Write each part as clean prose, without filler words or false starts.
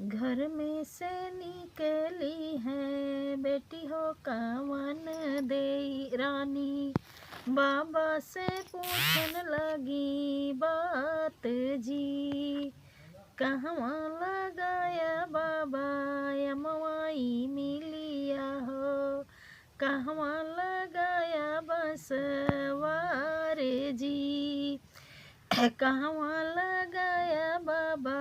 घर में से निकली है बेटी हो कवन देई रानी। बाबा से पूछन लगी बात जी। कहवा लगाया बाबा यमवाई मिलिया हो। कहवा लगाया बसवारे जी। कहवा लगाया बाबा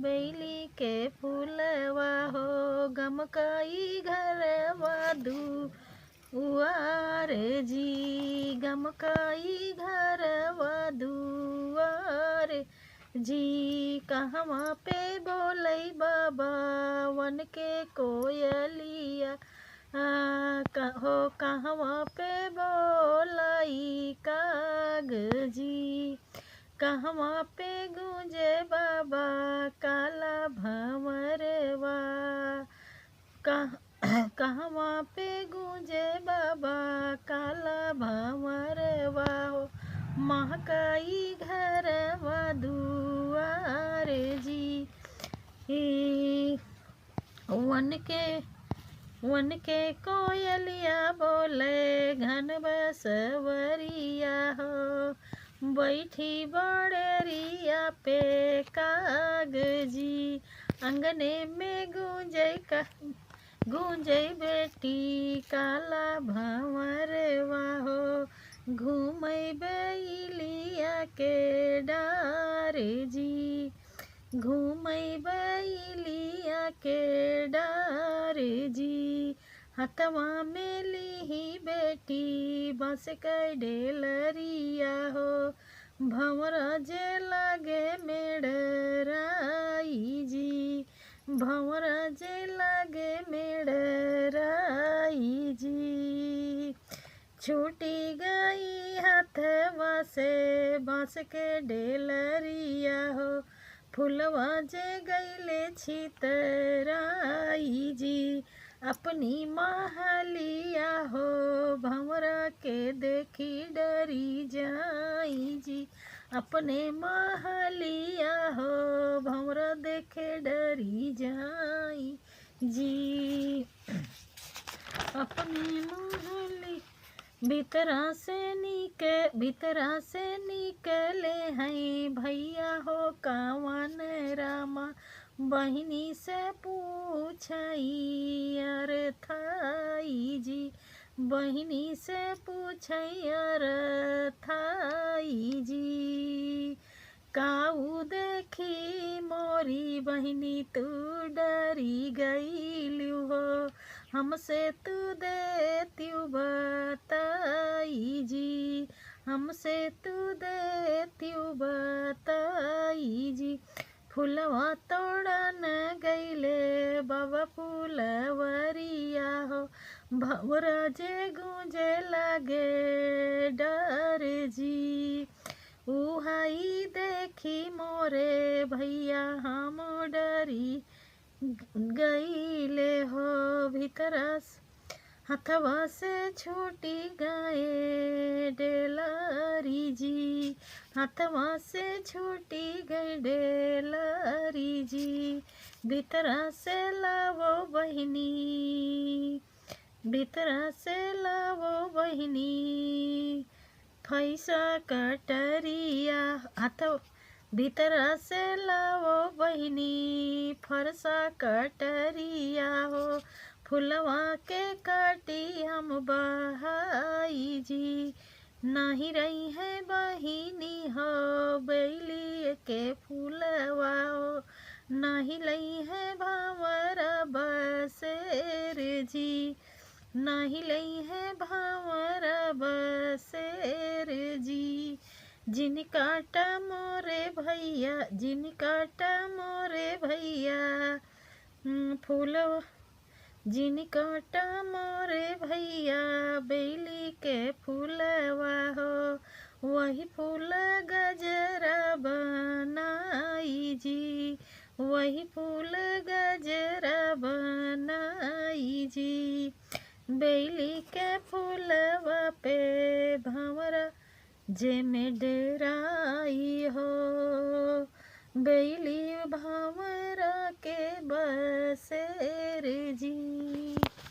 बेली के फूलवा हो। गमकाई घरवा दुआरे जी। गमकाई घरवा दुआरे जी। कहवा पे बोलई बाबा वन के कोयलिया हो। कहवा पे बोलई कागजी। कहवा पे गूंजे बाबा काला भंवरवा। कहवा पे गूंजे बाबा काला भंवरवा हो। महकाई घरवा दुआरे जी। वन के कोयलिया बोले घन बसवरिया हो। बैठी बड़रिया पे कागजी। अंगने में गूंजे बेटी काला भंवरवा हो। घूमई बैलिया के डारे जी। घूमई बैलिया के डारे जी। हथवा में लीही बेटी बस के डेलरिया हो। भंवरा जे लागे मेड़राई जी। भंवरा जे लागे मेड़राई जी। छूटी गई हाथवा से बांस के डेलरिया हो। फूलवा जे गईले छितराई जी। अपनी महलिया हो भंवरा के देखी डरी जाई जी। अपने महलिया हो भंवरा देखे डरी जाई जी। अपने महली भीतरा से निकले हैं भैया हो कवन रामा। बहिनी से पूछई अरथाई जी। बहिनी से पूछई अरथाई जी। काऊ देखी मोरी बहिनी तू डरी गईलू हो। हमसे तू देत्यू बताई जी। हमसे तू देत्यू बताई जी। फूलवा तोड़न गईले बाबा फूलवरिया हो। भंवरा जे गूंजे लागे डर जी। उहाई देखी मोरे भैया हम डरी गईले हो। भीतरा हथवा से छूटी गए डेलरी जी। हथवा से छूटी गई डेलरी जी। भीतरा से लावो बहिनी। भीतरा से लावो बहिनी फैसा कटरिया। भीतरा से लावो बहिनी फरसा कटरिया हो। फुलवा के काटी हम बहाई जी। नहीं रही है बहिनी हो बैली के फूलवा हो। नहीं लई है भंवरा बसेर जी। नहीं लई है भंवरा बसेर जी। जिन काटा मोरे भैया जिन काटा मोरे भैया फूलवा। जिन काटा मोरे भैया बेली के फूलवा हो। वही फूल गजरा बनाई जी। वही फूल गजरा बनाई जी। बेली के फूलवा पे भंवरा जे में डेराई हो। बेली भंवरा